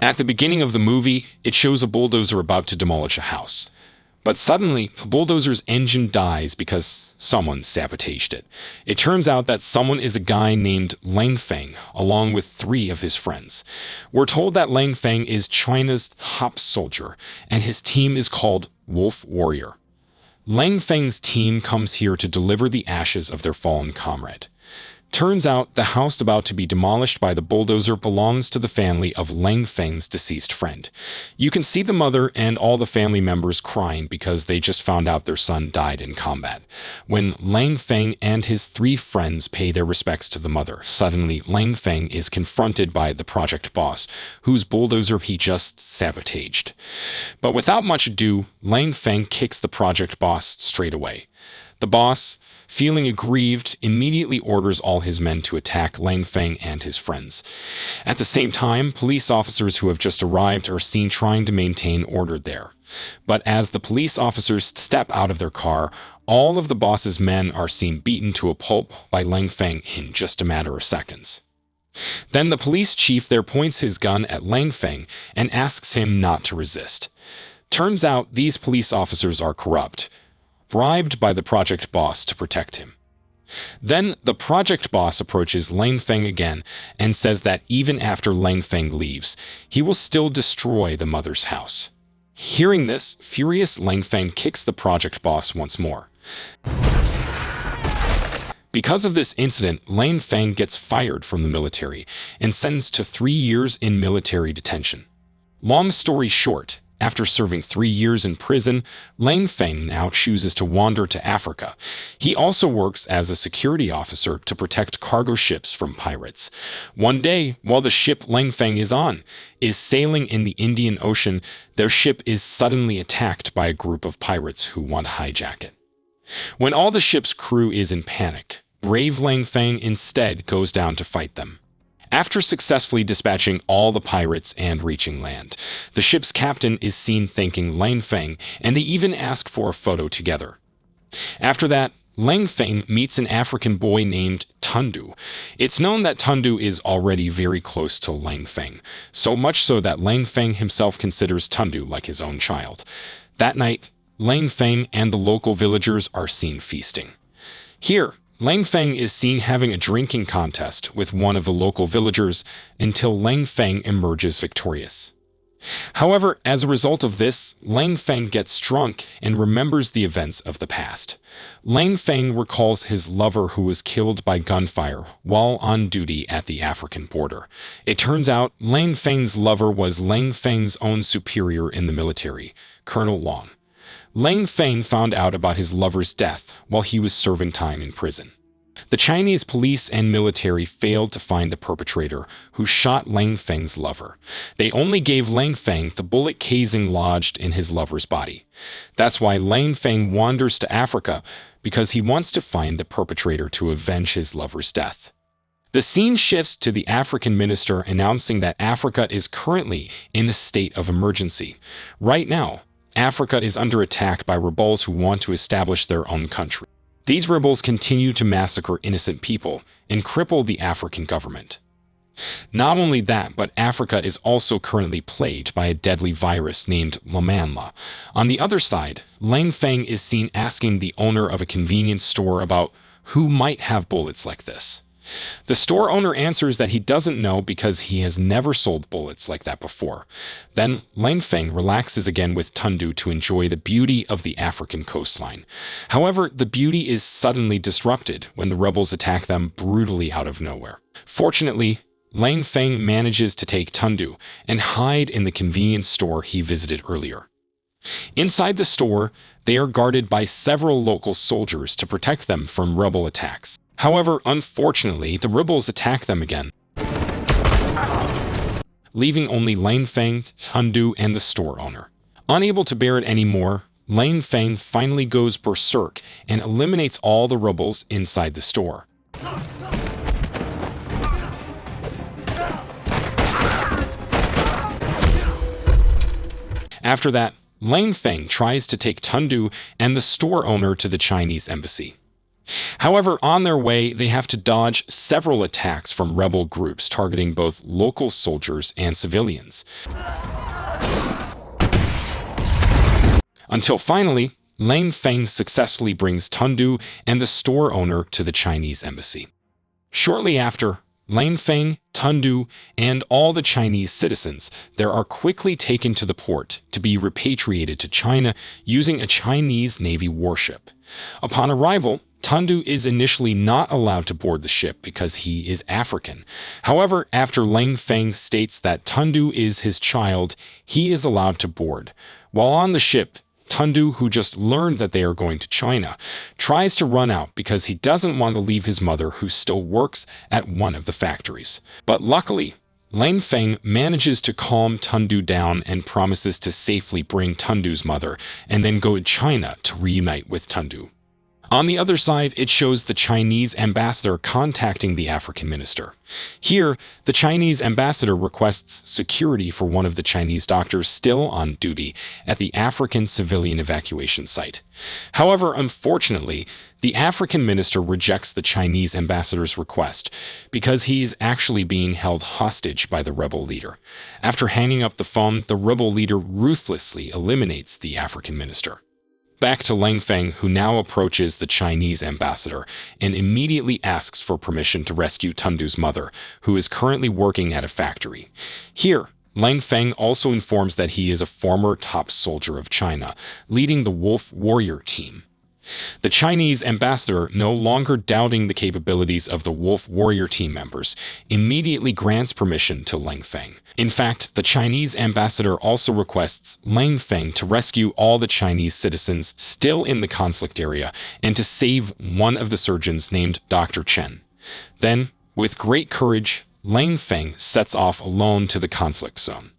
At the beginning of the movie, it shows a bulldozer about to demolish a house. But suddenly, the bulldozer's engine dies because someone sabotaged it. It turns out that someone is a guy named Lang Feng, along with 3 of his friends. We're told that Lang Feng is China's top soldier, and his team is called Wolf Warrior. Lang Feng's team comes here to deliver the ashes of their fallen comrade. Turns out the house about to be demolished by the bulldozer belongs to the family of Lang Feng's deceased friend. You can see the mother and all the family members crying because they just found out their son died in combat. When Lang Feng and his 3 friends pay their respects to the mother, suddenly Lang Feng is confronted by the project boss, whose bulldozer he just sabotaged. But without much ado, Lang Feng kicks the project boss straight away. The boss, feeling aggrieved, immediately orders all his men to attack Lang Feng and his friends. At the same time, police officers who have just arrived are seen trying to maintain order there. But as the police officers step out of their car, all of the boss's men are seen beaten to a pulp by Lang Feng in just a matter of seconds. Then the police chief there points his gun at Lang Feng and asks him not to resist. Turns out these police officers are corrupt, bribed by the project boss to protect him. Then the project boss approaches Lang Feng again and says that even after Lang Feng leaves, he will still destroy the mother's house. Hearing this, furious Lang Feng kicks the project boss once more. Because of this incident, Lang Feng gets fired from the military and sentenced to 3 years in military detention. Long story short, after serving 3 years in prison, Lang Feng now chooses to wander to Africa. He also works as a security officer to protect cargo ships from pirates. One day, while the ship Lang Feng is on is sailing in the Indian Ocean, their ship is suddenly attacked by a group of pirates who want to hijack it. When all the ship's crew is in panic, brave Lang Feng instead goes down to fight them. After successfully dispatching all the pirates and reaching land, the ship's captain is seen thanking Lang Feng, and they even ask for a photo together. After that, Lang Feng meets an African boy named Tundu. It's known that Tundu is already very close to Lang Feng, so much so that Lang Feng himself considers Tundu like his own child. That night, Lang Feng and the local villagers are seen feasting. Here, Lang Feng is seen having a drinking contest with one of the local villagers until Lang Feng emerges victorious. However, as a result of this, Lang Feng gets drunk and remembers the events of the past. Lang Feng recalls his lover who was killed by gunfire while on duty at the African border. It turns out Lang Feng's lover was Lang Feng's own superior in the military, Colonel Long. Lang Feng found out about his lover's death while he was serving time in prison. The Chinese police and military failed to find the perpetrator who shot Lang Feng's lover. They only gave Lang Feng the bullet casing lodged in his lover's body. That's why Lang Feng wanders to Africa, because he wants to find the perpetrator to avenge his lover's death. The scene shifts to the African minister announcing that Africa is currently in a state of emergency. Right now, Africa is under attack by rebels who want to establish their own country. These rebels continue to massacre innocent people and cripple the African government. Not only that, but Africa is also currently plagued by a deadly virus named Lamanla. On the other side, Lang Feng is seen asking the owner of a convenience store about who might have bullets like this. The store owner answers that he doesn't know because he has never sold bullets like that before. Then Lang Feng relaxes again with Tundu to enjoy the beauty of the African coastline. However, the beauty is suddenly disrupted when the rebels attack them brutally out of nowhere. Fortunately, Lang Feng manages to take Tundu and hide in the convenience store he visited earlier. Inside the store, they are guarded by several local soldiers to protect them from rebel attacks. However, unfortunately, the rebels attack them again, leaving only Lang Feng, Tundu, and the store owner. Unable to bear it anymore, Lang Feng finally goes berserk and eliminates all the rebels inside the store. After that, Lang Feng tries to take Tundu and the store owner to the Chinese embassy. However, on their way, they have to dodge several attacks from rebel groups targeting both local soldiers and civilians. Until finally, Lang Feng successfully brings Tundu and the store owner to the Chinese embassy. Shortly after, Lang Feng, Tundu, and all the Chinese citizens there are quickly taken to the port to be repatriated to China using a Chinese Navy warship. Upon arrival, Tundu is initially not allowed to board the ship because he is African. However, after Lang Feng states that Tundu is his child, he is allowed to board. While on the ship, Tundu, who just learned that they are going to China, tries to run out because he doesn't want to leave his mother, who still works at one of the factories. But luckily, Lang Feng manages to calm Tundu down and promises to safely bring Tundu's mother and then go to China to reunite with Tundu. On the other side, it shows the Chinese ambassador contacting the African minister. Here, the Chinese ambassador requests security for one of the Chinese doctors still on duty at the African civilian evacuation site. However, unfortunately, the African minister rejects the Chinese ambassador's request because he is actually being held hostage by the rebel leader. After hanging up the phone, the rebel leader ruthlessly eliminates the African minister. Back to Lang Feng, who now approaches the Chinese ambassador and immediately asks for permission to rescue Tundu's mother, who is currently working at a factory. Here, Lang Feng also informs that he is a former top soldier of China, leading the Wolf Warrior team. The Chinese ambassador, no longer doubting the capabilities of the Wolf Warrior team members, immediately grants permission to Lang Feng. In fact, the Chinese ambassador also requests Lang Feng to rescue all the Chinese citizens still in the conflict area and to save one of the surgeons named Dr. Chen. Then, with great courage, Lang Feng sets off alone to the conflict zone.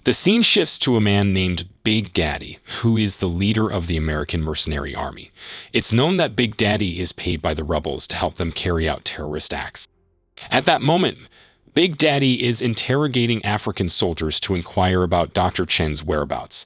The scene shifts to a man named Big Daddy, who is the leader of the American mercenary army. It's known that Big Daddy is paid by the rebels to help them carry out terrorist acts. At that moment, Big Daddy is interrogating African soldiers to inquire about Dr. Chen's whereabouts.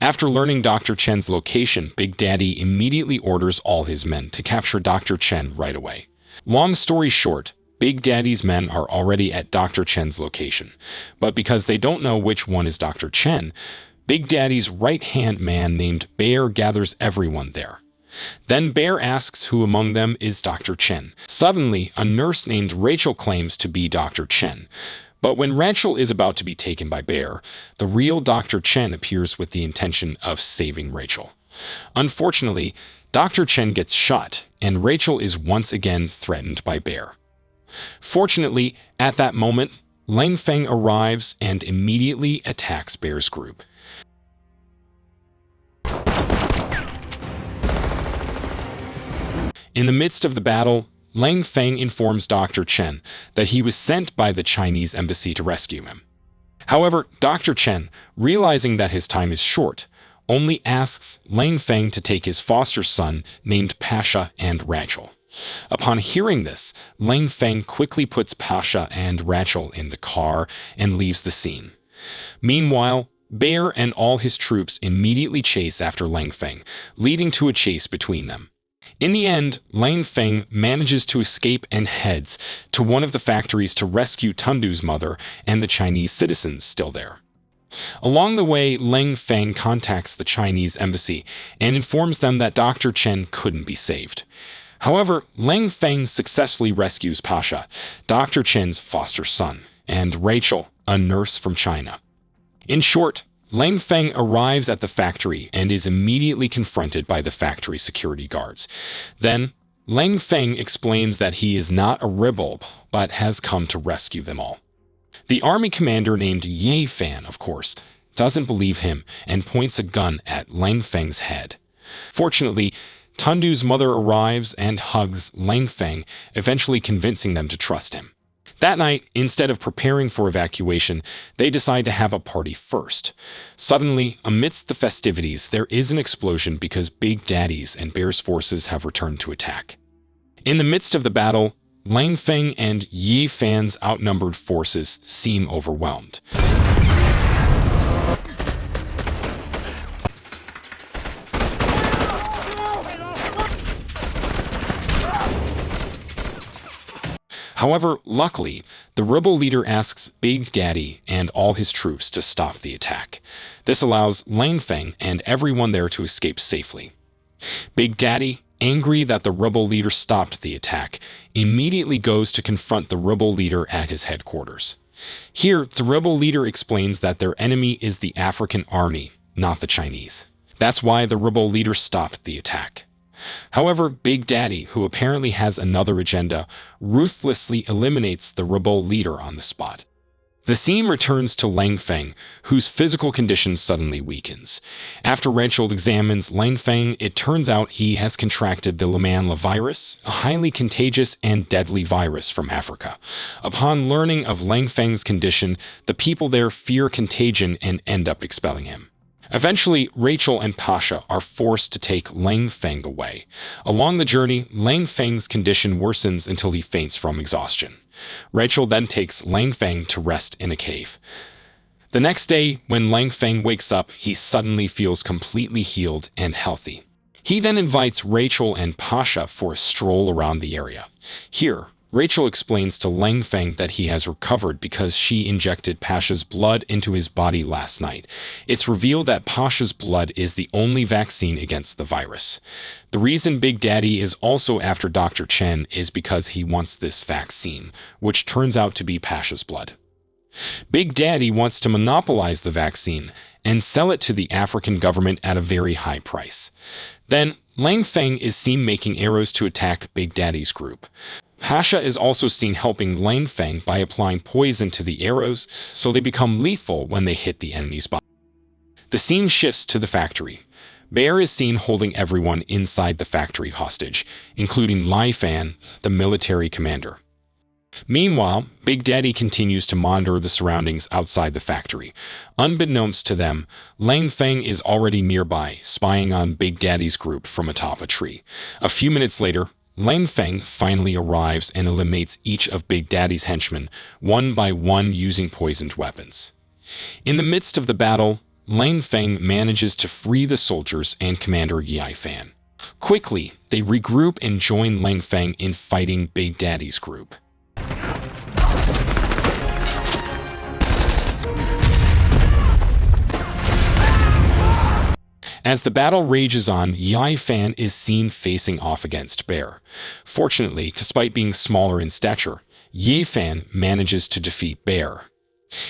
After learning Dr. Chen's location, Big Daddy immediately orders all his men to capture Dr. Chen right away. Long story short, Big Daddy's men are already at Dr. Chen's location, but because they don't know which one is Dr. Chen, Big Daddy's right-hand man named Bear gathers everyone there. Then Bear asks who among them is Dr. Chen. Suddenly, a nurse named Rachel claims to be Dr. Chen. But when Rachel is about to be taken by Bear, the real Dr. Chen appears with the intention of saving Rachel. Unfortunately, Dr. Chen gets shot, and Rachel is once again threatened by Bear. Fortunately, at that moment, Lang Feng arrives and immediately attacks Bear's group. In the midst of the battle, Lang Feng informs Dr. Chen that he was sent by the Chinese embassy to rescue him. However, Dr. Chen, realizing that his time is short, only asks Lang Feng to take his foster son named Pasha and Rachel. Upon hearing this, Lang Feng quickly puts Pasha and Rachel in the car and leaves the scene. Meanwhile, Bear and all his troops immediately chase after Lang Feng, leading to a chase between them. In the end, Lang Feng manages to escape and heads to one of the factories to rescue Tundu's mother and the Chinese citizens still there. Along the way, Lang Feng contacts the Chinese embassy and informs them that Dr. Chen couldn't be saved. However, Lang Feng successfully rescues Pasha, Dr. Chen's foster son, and Rachel, a nurse from China. In short, Lang Feng arrives at the factory and is immediately confronted by the factory security guards. Then, Lang Feng explains that he is not a rebel, but has come to rescue them all. The army commander named Ye Fan, of course, doesn't believe him and points a gun at Lang Feng's head. Fortunately, Tundu's mother arrives and hugs Lang Feng, eventually convincing them to trust him. That night, instead of preparing for evacuation, they decide to have a party first. Suddenly, amidst the festivities, there is an explosion because Big Daddy's and Bear's forces have returned to attack. In the midst of the battle, Lang Feng and Yi Fan's outnumbered forces seem overwhelmed. However, luckily, the rebel leader asks Big Daddy and all his troops to stop the attack. This allows Lang Feng and everyone there to escape safely. Big Daddy, angry that the rebel leader stopped the attack, immediately goes to confront the rebel leader at his headquarters. Here, the rebel leader explains that their enemy is the African army, not the Chinese. That's why the rebel leader stopped the attack. However, Big Daddy, who apparently has another agenda, ruthlessly eliminates the rebel leader on the spot. The scene returns to Lang Feng, whose physical condition suddenly weakens. After Rachel examines Lang Feng, it turns out he has contracted the Lamanla virus, a highly contagious and deadly virus from Africa. Upon learning of Lang Feng's condition, the people there fear contagion and end up expelling him. Eventually, Rachel and Pasha are forced to take Lang Feng away. Along the journey, Lang Feng's condition worsens until he faints from exhaustion. Rachel then takes Lang Feng to rest in a cave. The next day, when Lang Feng wakes up, he suddenly feels completely healed and healthy. He then invites Rachel and Pasha for a stroll around the area. Here, Rachel explains to Lang Feng that he has recovered because she injected Pasha's blood into his body last night. It's revealed that Pasha's blood is the only vaccine against the virus. The reason Big Daddy is also after Dr. Chen is because he wants this vaccine, which turns out to be Pasha's blood. Big Daddy wants to monopolize the vaccine and sell it to the African government at a very high price. Then, Lang Feng is seen making arrows to attack Big Daddy's group. Pasha is also seen helping Lang Feng by applying poison to the arrows so they become lethal when they hit the enemy's body. The scene shifts to the factory. Bear is seen holding everyone inside the factory hostage, including Lai Fan, the military commander. Meanwhile, Big Daddy continues to monitor the surroundings outside the factory. Unbeknownst to them, Lang Feng is already nearby, spying on Big Daddy's group from atop a tree. A few minutes later, Lang Feng finally arrives and eliminates each of Big Daddy's henchmen, one by one using poisoned weapons. In the midst of the battle, Lang Feng manages to free the soldiers and Commander Yi Fan. Quickly, they regroup and join Lang Feng in fighting Big Daddy's group. As the battle rages on, Yi Fan is seen facing off against Bear. Fortunately, despite being smaller in stature, Yi Fan manages to defeat Bear.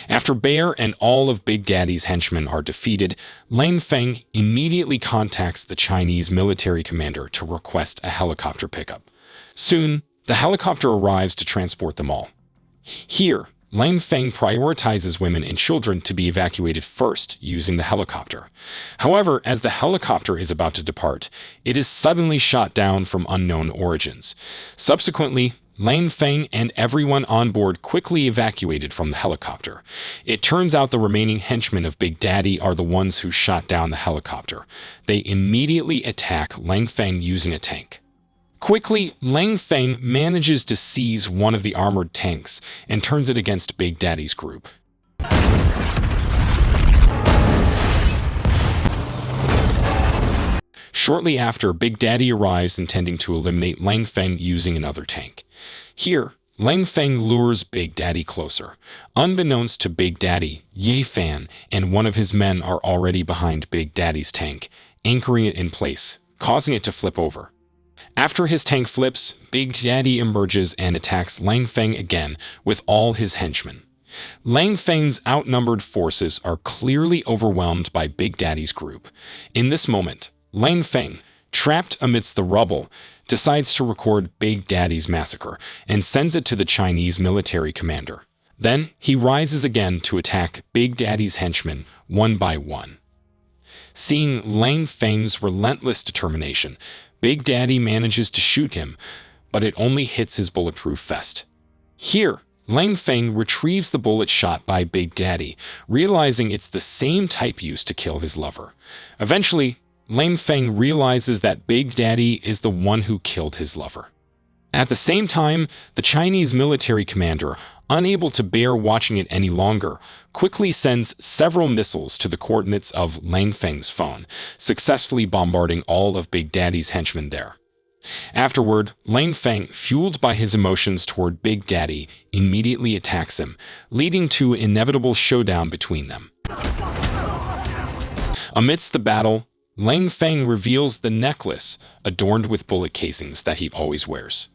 After Bear and all of Big Daddy's henchmen are defeated, Lang Feng immediately contacts the Chinese military commander to request a helicopter pickup. Soon, the helicopter arrives to transport them all. Here, Lang Feng prioritizes women and children to be evacuated first using the helicopter. However, as the helicopter is about to depart, it is suddenly shot down from unknown origins. Subsequently, Lang Feng and everyone on board quickly evacuated from the helicopter. It turns out the remaining henchmen of Big Daddy are the ones who shot down the helicopter. They immediately attack Lang Feng using a tank. Quickly, Lang Feng manages to seize one of the armored tanks and turns it against Big Daddy's group. Shortly after, Big Daddy arrives intending to eliminate Lang Feng using another tank. Here, Lang Feng lures Big Daddy closer. Unbeknownst to Big Daddy, Yi Fan and one of his men are already behind Big Daddy's tank, anchoring it in place, causing it to flip over. After his tank flips, Big Daddy emerges and attacks Lang Feng again with all his henchmen. Lang Feng's outnumbered forces are clearly overwhelmed by Big Daddy's group. In this moment, Lang Feng, trapped amidst the rubble, decides to record Big Daddy's massacre and sends it to the Chinese military commander. Then he rises again to attack Big Daddy's henchmen one by one. Seeing Lang Feng's relentless determination, Big Daddy manages to shoot him, but it only hits his bulletproof vest. Here, Lang Feng retrieves the bullet shot by Big Daddy, realizing it's the same type used to kill his lover. Eventually, Lang Feng realizes that Big Daddy is the one who killed his lover. At the same time, the Chinese military commander, unable to bear watching it any longer, quickly sends several missiles to the coordinates of Lang Feng's phone, successfully bombarding all of Big Daddy's henchmen there. Afterward, Lang Feng, fueled by his emotions toward Big Daddy, immediately attacks him, leading to an inevitable showdown between them. Amidst the battle, Lang Feng reveals the necklace adorned with bullet casings that he always wears.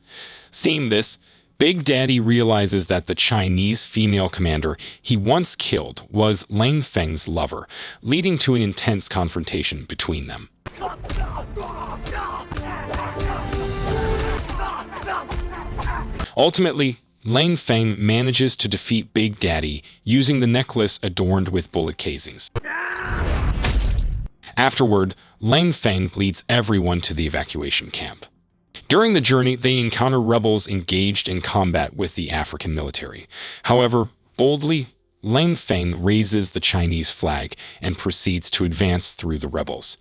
Seeing this, Big Daddy realizes that the Chinese female commander he once killed was Lang Feng's lover, leading to an intense confrontation between them. Ultimately, Lang Feng manages to defeat Big Daddy using the necklace adorned with bullet casings. Afterward, Lang Feng leads everyone to the evacuation camp. During the journey, they encounter rebels engaged in combat with the African military. However, boldly, Lang Feng raises the Chinese flag and proceeds to advance through the rebels.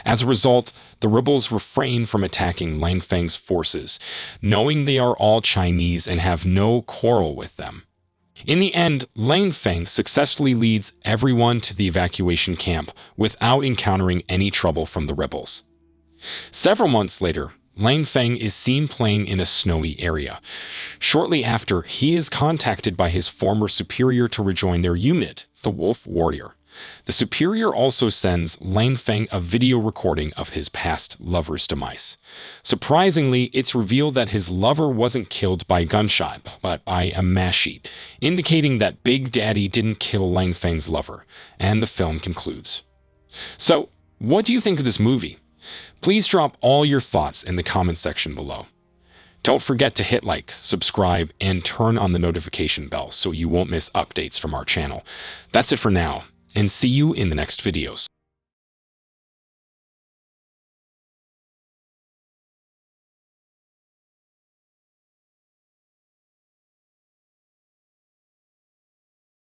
As a result, the rebels refrain from attacking Lang Feng's forces, knowing they are all Chinese and have no quarrel with them. In the end, Lang Feng successfully leads everyone to the evacuation camp without encountering any trouble from the rebels. Several months later, Lang Feng is seen playing in a snowy area. Shortly after, he is contacted by his former superior to rejoin their unit, the Wolf Warrior. The superior also sends Lang Feng a video recording of his past lover's demise. Surprisingly, it's revealed that his lover wasn't killed by gunshot, but by a machete, indicating that Big Daddy didn't kill Lang Feng's lover, and the film concludes. So, what do you think of this movie? Please drop all your thoughts in the comment section below. Don't forget to hit like, subscribe, and turn on the notification bell so you won't miss updates from our channel. That's it for now, and see you in the next videos.